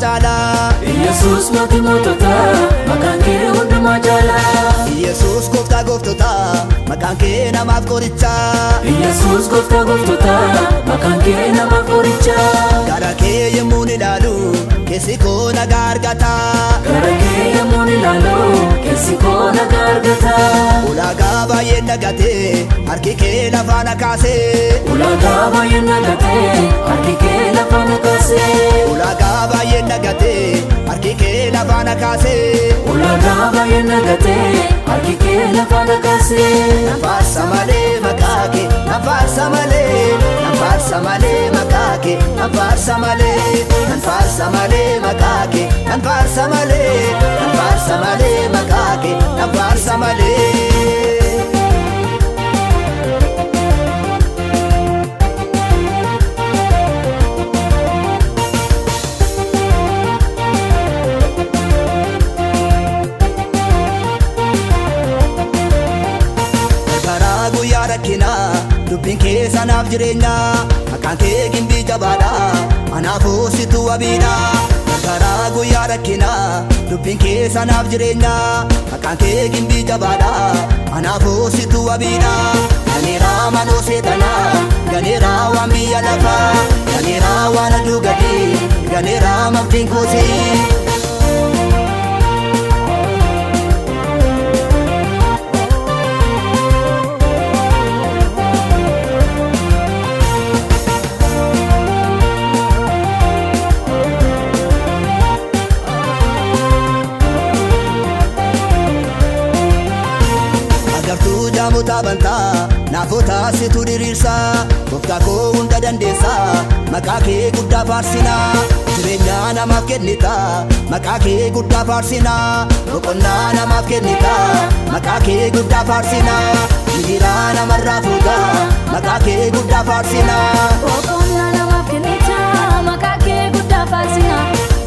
chala Yesus moti motota maqaan kee hundumaa chala Yesus gooftaa gooftota maqaan kee namaaf qoricha Yesus gooftaa gooftota maqaan kee namaaf qoricha gara kee yemmuun ilaalu keessi koo nagaa argata gara kee yemmuun ilaalu keessi koo nagaa argata ulaagaa baay'ee nagatee harki kee lafaa na kaasee ulaagaa baay'ee nagatee harki kee lafaa na kaasee ulaagaa baay'ee nagatee harki kee lafaa na kaasee ulaagaa baay'ee nagatee harki kee lafaa na kaasee nafaarsa malee maqaa kee nafaarsa malee nafaarsa malee maqaa kee nafaarsa malee nafaarsa malee maqaa kee nafaarsa malee nafaarsa malee maqaa kee nafaarsa malee dubbiin kee sanaaf jireenya maqaan kee gimbii jabaadha anaafuu situ wabiidha karaa guyyaa rakkina dubbiin kee sanaaf jireenya maqaan kee gimbii jabaadha anaafuu situ wabiidha ganeeraa manoo seexanaa ganeeraa waan biyya lafaa ganeeraa waan aduu gadi ganeeraa mabdiin koosii Namoota bantaa naafota situ diriirsa gooftaa koo hunda dandeessa maqaa kee guddaa faarsina jireenya namaaf kennita maqaa kee guddaa faarsina boqonnaa namaaf kennita maqaa kee guddaa faarsina miiraa namarraa fuuta maqaa kee guddaa faarsina boqonnaa namaaf kennita maqaa kee guddaa faarsina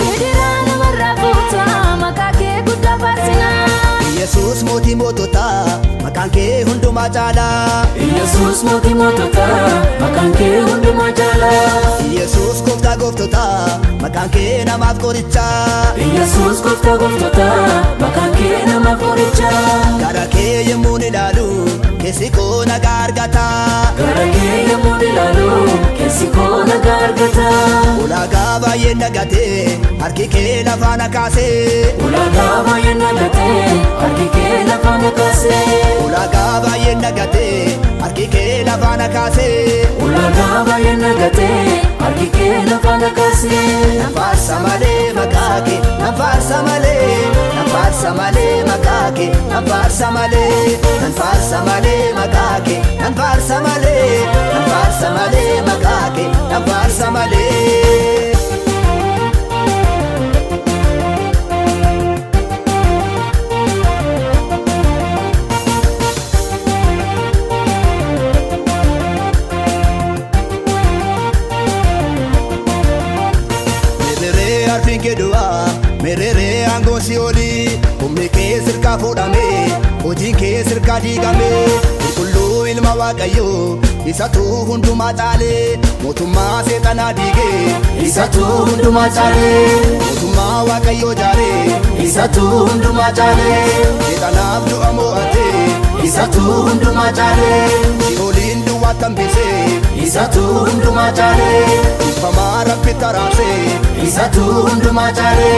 miiraa namarraa fuuta maqaa kee guddaa faarsina Yesus mootii mootota maqaan kee hundumaa chala Yesus mootii mootota maqaan kee hundumaa chala Yesus gooftaa gooftota maqaan kee namaaf qoricha Yesus gooftaa gooftota maqaan kee namaaf qoricha gara kee yemmuun ilaalu keessi koo nagaa argata gara kee yemmuun ilaalu keessi koo nagaa argata ulaagaa baay'ee nagatee harki kee lafaa na kaasee ulaagaa baay'ee nagatee harki kee lafaa na kaasee ulaagaa baay'ee nagatee harki kee lafaa na kaasee ulaagaa baay'ee nagatee harki kee lafaa na kaasee nafaarsa malee maqaa kee nafaarsa malee nafaarsa malee maqaa kee nafaarsa malee nafaarsa malee maqaa kee nafaarsa malee nafaarsa malee maqaa kee nafaarsa malee merere aangoon si oli humni kee sirkaa fuudhame hojiin kee sirkaa diigame qulqulluu ilma waaqayyoo isatu hundumaa caale mootummaa seexanaa diige isatu hundumaa caale mootummaa waaqayyoo jaare isatu hundumaa caale seexanaaf du'a mo'ate isatu hundumaa caale si'ooliin duwwaa tambise isatu hundumaa caale iffamaa rabbitti araarse isatu hundumaa caale